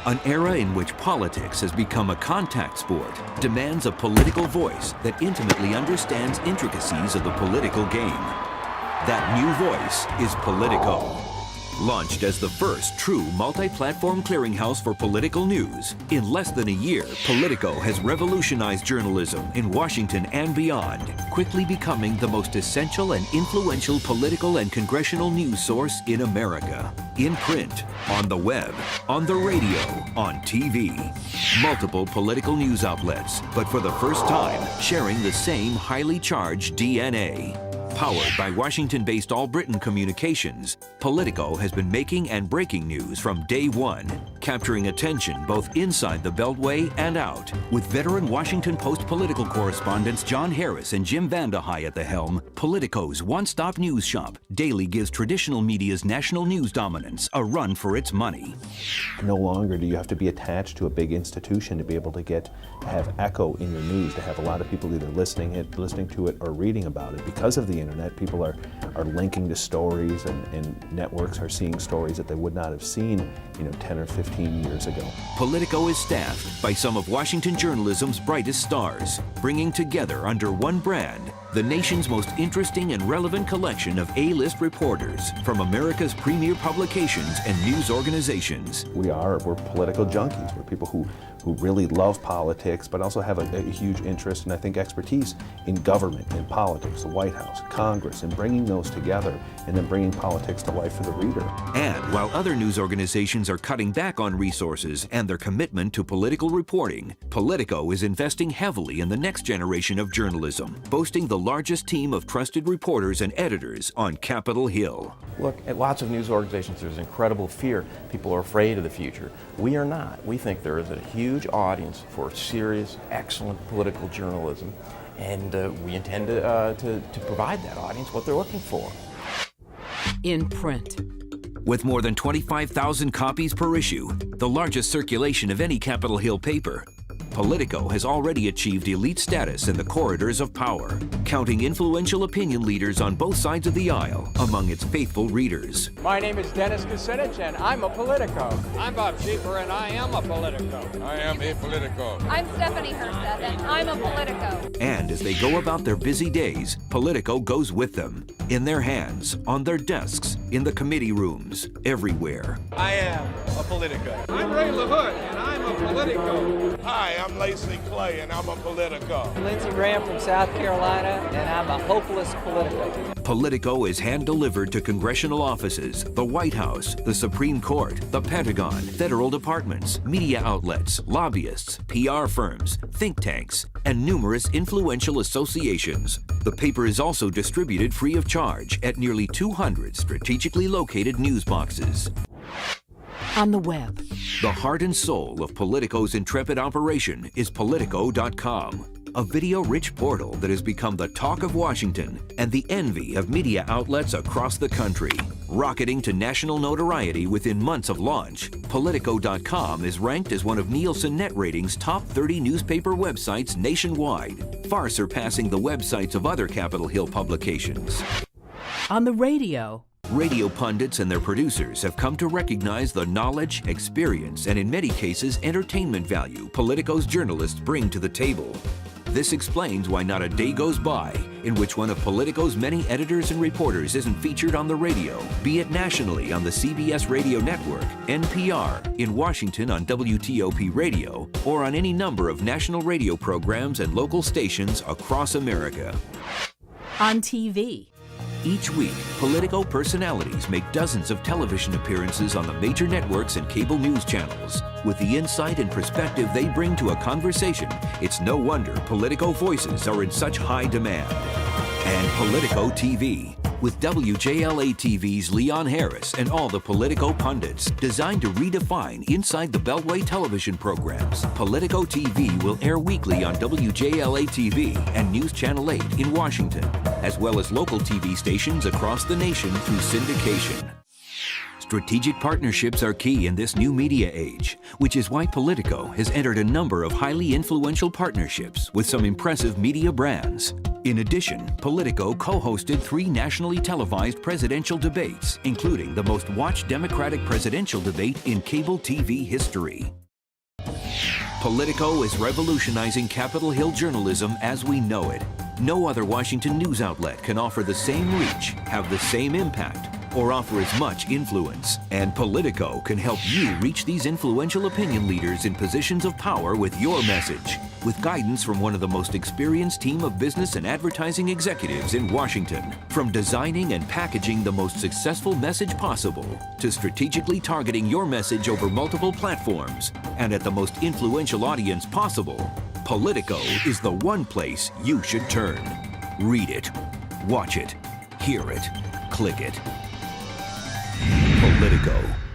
An era in which politics has become a contact sport demands a political voice that intimately understands intricacies of the political game. That new voice is Politico. Launched as the first true multi-platform clearinghouse for political news, in less than a year, Politico has revolutionized journalism in Washington and beyond, quickly becoming the most essential and influential political and congressional news source in America. In print, on the web, on the radio, on TV. Multiple political news outlets, but for the first time, sharing the same highly charged DNA. Powered by Washington-based All Britain Communications, Politico has been making and breaking news from day one, capturing attention both inside the Beltway and out. With veteran Washington Post political correspondents John Harris and Jim Vandehei at the helm, Politico's one-stop news shop daily gives traditional media's national news dominance a run for its money. No longer do you have to be attached to a big institution to be able to have echo in your news, to have a lot of people either listening to it or reading about it. Because of the internet, people are linking to stories, and networks are seeing stories that they would not have seen 10 or 15 years ago. Politico is staffed by some of Washington journalism's brightest stars, bringing together under one brand the nation's most interesting and relevant collection of A-list reporters from America's premier publications and news organizations. We're political junkies. We're people who really love politics, but also have a huge interest and I think expertise in government, in politics, the White House, Congress, and bringing those together and then bringing politics to life for the reader. And while other news organizations are cutting back on resources and their commitment to political reporting, Politico is investing heavily in the next generation of journalism, boasting the largest team of trusted reporters and editors on Capitol Hill. Look, at lots of news organizations, there's incredible fear. People are afraid of the future. We are not. We think there is a huge audience for serious, excellent political journalism, and we intend to provide that audience what they're looking for. In print. With more than 25,000 copies per issue, the largest circulation of any Capitol Hill paper, Politico has already achieved elite status in the corridors of power, counting influential opinion leaders on both sides of the aisle among its faithful readers. My name is Dennis Kucinich, and I'm a Politico. I'm Bob Schieffer, and I am a Politico. I am a Politico. I'm Stephanie Herstedt, and I'm a Politico. And as they go about their busy days, Politico goes with them. In their hands, on their desks, in the committee rooms, everywhere. I am a Politico. I'm Ray LaHood, and I'm a Politico. Hi, I'm Lacey Clay, and I'm a Politico. Lindsey Graham from South Carolina, and I'm a hopeless Politico. Politico is hand-delivered to congressional offices, the White House, the Supreme Court, the Pentagon, federal departments, media outlets, lobbyists, PR firms, think tanks, and numerous influential associations. The paper is also distributed free of charge at nearly 200 strategically located news boxes. On the web. The heart and soul of Politico's intrepid operation is Politico.com, a video-rich portal that has become the talk of Washington and the envy of media outlets across the country. Rocketing to national notoriety within months of launch, Politico.com is ranked as one of Nielsen Net Rating's top 30 newspaper websites nationwide, far surpassing the websites of other Capitol Hill publications. On the radio. Radio pundits and their producers have come to recognize the knowledge, experience, and in many cases, entertainment value Politico's journalists bring to the table. This explains why not a day goes by in which one of Politico's many editors and reporters isn't featured on the radio, be it nationally on the CBS Radio Network, NPR, in Washington on WTOP Radio, or on any number of national radio programs and local stations across America. On TV. Each week, Politico personalities make dozens of television appearances on the major networks and cable news channels. With the insight and perspective they bring to a conversation, it's no wonder Politico voices are in such high demand. And Politico TV, with WJLA-TV's Leon Harris and all the Politico pundits, designed to redefine inside the Beltway television programs. Politico TV will air weekly on WJLA-TV and News Channel 8 in Washington, as well as local TV stations across the nation through syndication. Strategic partnerships are key in this new media age, which is why Politico has entered a number of highly influential partnerships with some impressive media brands. In addition, Politico co-hosted 3 nationally televised presidential debates, including the most watched Democratic presidential debate in cable TV history. Politico is revolutionizing Capitol Hill journalism as we know it. No other Washington news outlet can offer the same reach, have the same impact, or offer as much influence. And Politico can help you reach these influential opinion leaders in positions of power with your message, with guidance from one of the most experienced team of business and advertising executives in Washington. From designing and packaging the most successful message possible, to strategically targeting your message over multiple platforms, and at the most influential audience possible, Politico is the one place you should turn. Read it, watch it, hear it, click it. Politico.